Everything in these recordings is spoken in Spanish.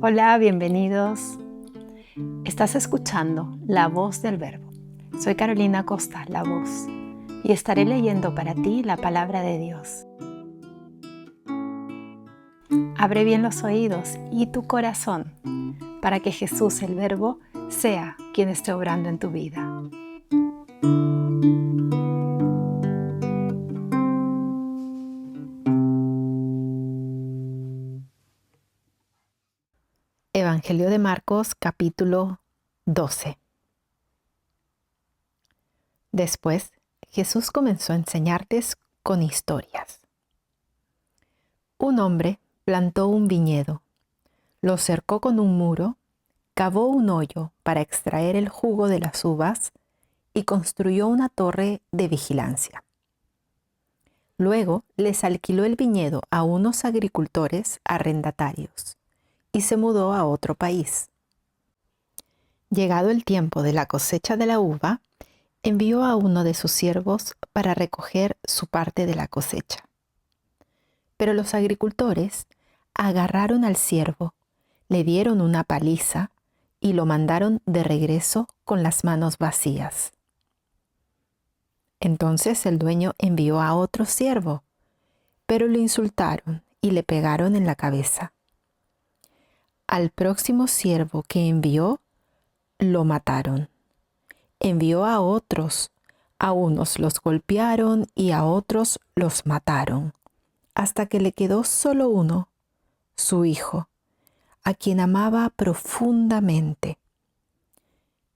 Hola, bienvenidos. Estás escuchando La Voz del Verbo. Soy Carolina Costa, la voz, y estaré leyendo para ti la palabra de Dios. Abre bien los oídos y tu corazón para que Jesús, el Verbo, sea quien esté obrando en tu vida. Evangelio de Marcos, capítulo 12. Después, Jesús comenzó a enseñarles con historias. Un hombre plantó un viñedo, lo cercó con un muro, cavó un hoyo para extraer el jugo de las uvas y construyó una torre de vigilancia. Luego les alquiló el viñedo a unos agricultores arrendatarios y se mudó a otro país. Llegado el tiempo de la cosecha de la uva, envió a uno de sus siervos para recoger su parte de la cosecha. Pero los agricultores agarraron al siervo, le dieron una paliza y lo mandaron de regreso con las manos vacías. Entonces el dueño envió a otro siervo, pero lo insultaron y le pegaron en la cabeza. Al próximo siervo que envió, lo mataron. Envió a otros, a unos los golpearon y a otros los mataron, hasta que le quedó solo uno, su hijo, a quien amaba profundamente.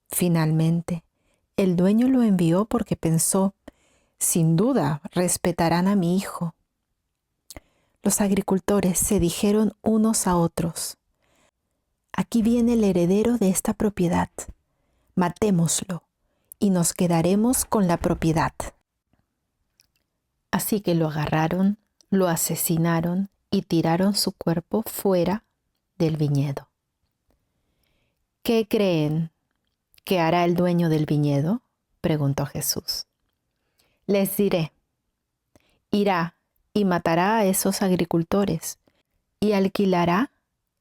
Finalmente, el dueño lo envió porque pensó, sin duda respetarán a mi hijo. Los agricultores se dijeron unos a otros, aquí viene el heredero de esta propiedad, matémoslo y nos quedaremos con la propiedad. Así que lo agarraron, lo asesinaron y tiraron su cuerpo fuera del viñedo. ¿Qué creen que hará el dueño del viñedo?, preguntó Jesús. Les diré, irá y matará a esos agricultores y alquilará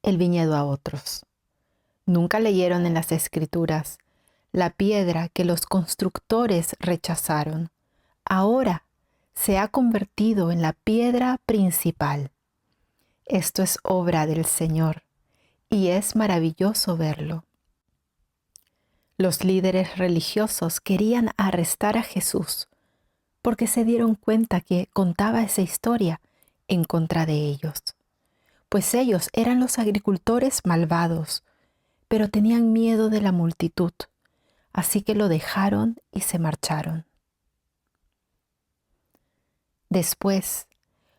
el viñedo a otros. ¿Nunca leyeron en las Escrituras la piedra que los constructores rechazaron? Ahora se ha convertido en la piedra principal. Esto es obra del Señor y es maravilloso verlo. Los líderes religiosos querían arrestar a Jesús porque se dieron cuenta que contaba esa historia en contra de ellos, pues ellos eran los agricultores malvados, pero tenían miedo de la multitud, así que lo dejaron y se marcharon. Después,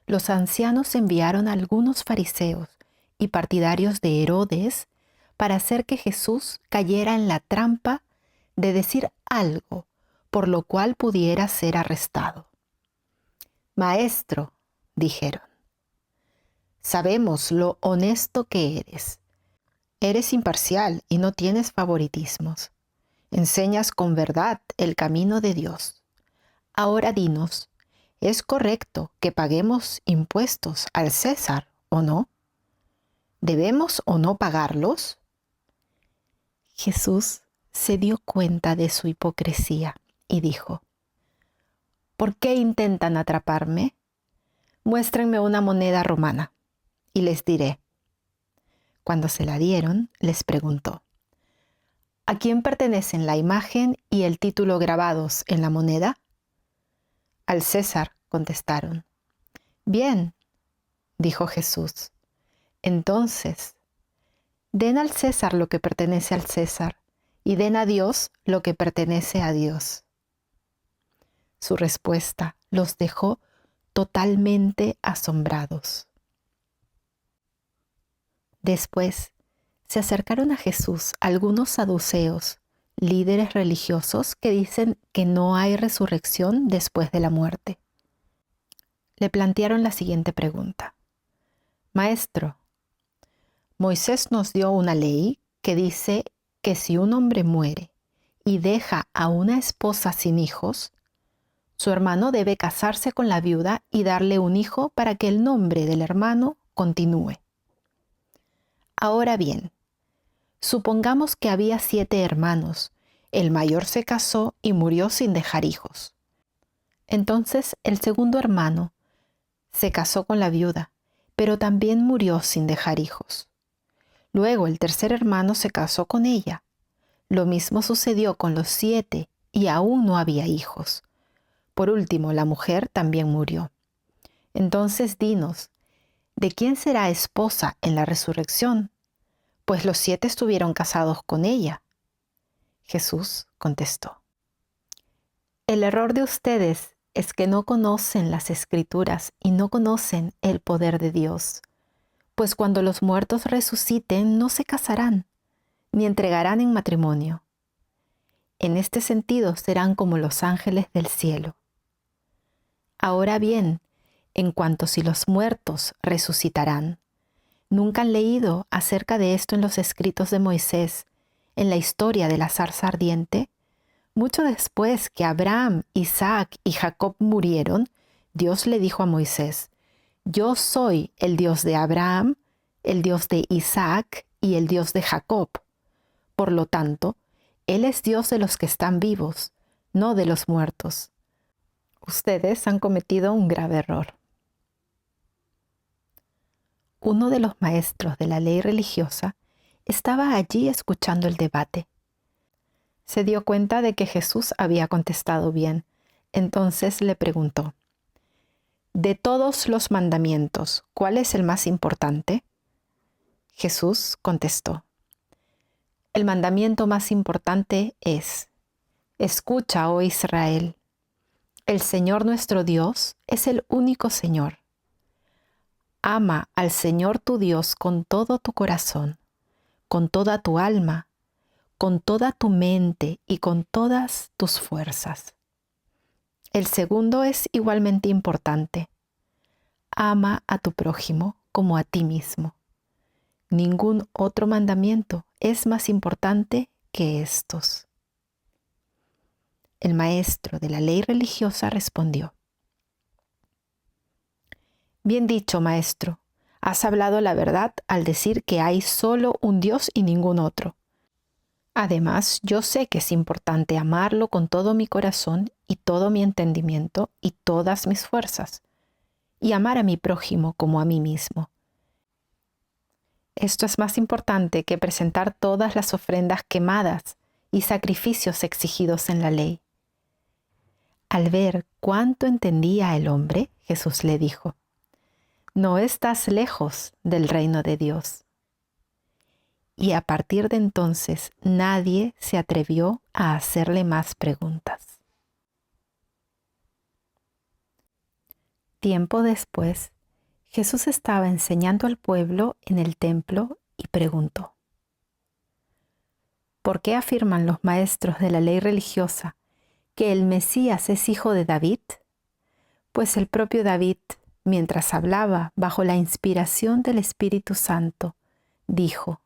los ancianos enviaron a algunos fariseos y partidarios de Herodes para hacer que Jesús cayera en la trampa de decir algo por lo cual pudiera ser arrestado. Maestro, dijeron, sabemos lo honesto que eres. Eres imparcial y no tienes favoritismos. Enseñas con verdad el camino de Dios. Ahora dinos, ¿es correcto que paguemos impuestos al César o no? ¿Debemos o no pagarlos? Jesús se dio cuenta de su hipocresía y dijo, ¿por qué intentan atraparme? Muéstrenme una moneda romana y les diré. Cuando se la dieron, les preguntó, ¿a quién pertenecen la imagen y el título grabados en la moneda? Al César, contestaron. Bien, dijo Jesús. Entonces, den al César lo que pertenece al César y den a Dios lo que pertenece a Dios. Su respuesta los dejó totalmente asombrados. Después, se acercaron a Jesús algunos saduceos, líderes religiosos que dicen que no hay resurrección después de la muerte. Le plantearon la siguiente pregunta. Maestro, Moisés nos dio una ley que dice que si un hombre muere y deja a una esposa sin hijos, su hermano debe casarse con la viuda y darle un hijo para que el nombre del hermano continúe. Ahora bien, supongamos que había 7 hermanos. El mayor se casó y murió sin dejar hijos. Entonces el segundo hermano se casó con la viuda, pero también murió sin dejar hijos. Luego el tercer hermano se casó con ella. Lo mismo sucedió con los 7 y aún no había hijos. Por último, la mujer también murió. Entonces dinos, ¿de quién será esposa en la resurrección? Pues los 7 estuvieron casados con ella. Jesús contestó: el error de ustedes es que no conocen las Escrituras y no conocen el poder de Dios. Pues cuando los muertos resuciten, no se casarán, ni entregarán en matrimonio. En este sentido serán como los ángeles del cielo. Ahora bien, en cuanto si los muertos resucitarán, ¿nunca han leído acerca de esto en los escritos de Moisés, en la historia de la zarza ardiente? Mucho después que Abraham, Isaac y Jacob murieron, Dios le dijo a Moisés: yo soy el Dios de Abraham, el Dios de Isaac y el Dios de Jacob. Por lo tanto, Él es Dios de los que están vivos, no de los muertos. Ustedes han cometido un grave error. Uno de los maestros de la ley religiosa estaba allí escuchando el debate. Se dio cuenta de que Jesús había contestado bien. Entonces le preguntó: de todos los mandamientos, ¿cuál es el más importante? Jesús contestó: el mandamiento más importante es: escucha, oh Israel, el Señor nuestro Dios es el único Señor. Ama al Señor tu Dios con todo tu corazón, con toda tu alma, con toda tu mente y con todas tus fuerzas. El segundo es igualmente importante: ama a tu prójimo como a ti mismo. Ningún otro mandamiento es más importante que estos. El maestro de la ley religiosa respondió: bien dicho, maestro, has hablado la verdad al decir que hay solo un Dios y ningún otro. Además, yo sé que es importante amarlo con todo mi corazón y todo mi entendimiento y todas mis fuerzas, y amar a mi prójimo como a mí mismo. Esto es más importante que presentar todas las ofrendas quemadas y sacrificios exigidos en la ley. Al ver cuánto entendía el hombre, Jesús le dijo: no estás lejos del reino de Dios. Y a partir de entonces nadie se atrevió a hacerle más preguntas. Tiempo después, Jesús estaba enseñando al pueblo en el templo y preguntó: ¿por qué afirman los maestros de la ley religiosa que el Mesías es hijo de David? Pues el propio David, mientras hablaba bajo la inspiración del Espíritu Santo, dijo: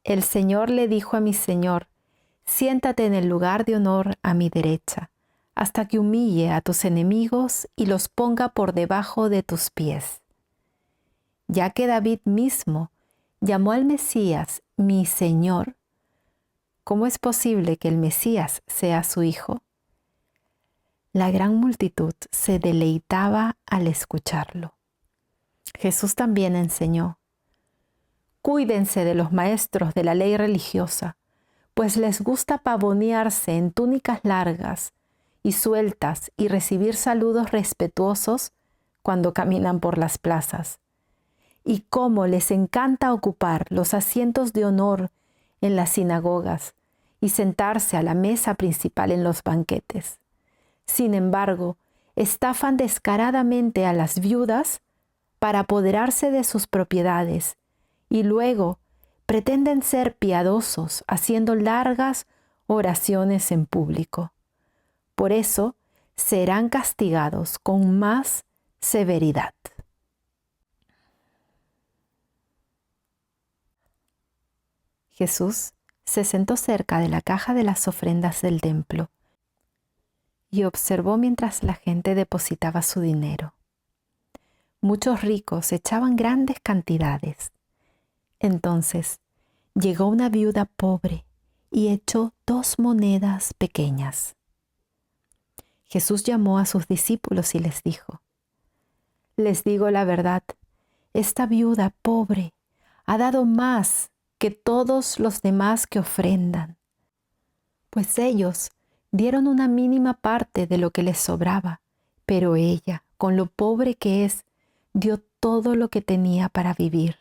el Señor le dijo a mi Señor: siéntate en el lugar de honor a mi derecha, hasta que humille a tus enemigos y los ponga por debajo de tus pies. Ya que David mismo llamó al Mesías mi Señor, ¿cómo es posible que el Mesías sea su hijo? La gran multitud se deleitaba al escucharlo. Jesús también enseñó: cuídense de los maestros de la ley religiosa, pues les gusta pavonearse en túnicas largas y sueltas y recibir saludos respetuosos cuando caminan por las plazas. Y cómo les encanta ocupar los asientos de honor en las sinagogas y sentarse a la mesa principal en los banquetes. Sin embargo, estafan descaradamente a las viudas para apoderarse de sus propiedades y luego pretenden ser piadosos haciendo largas oraciones en público. Por eso serán castigados con más severidad. Jesús se sentó cerca de la caja de las ofrendas del templo y observó mientras la gente depositaba su dinero. Muchos ricos echaban grandes cantidades. Entonces llegó una viuda pobre y echó 2 monedas pequeñas. Jesús llamó a sus discípulos y les dijo: Les digo la verdad, esta viuda pobre ha dado más que todos los demás que ofrendan, pues ellos dieron una mínima parte de lo que les sobraba, pero ella, con lo pobre que es, dio todo lo que tenía para vivir.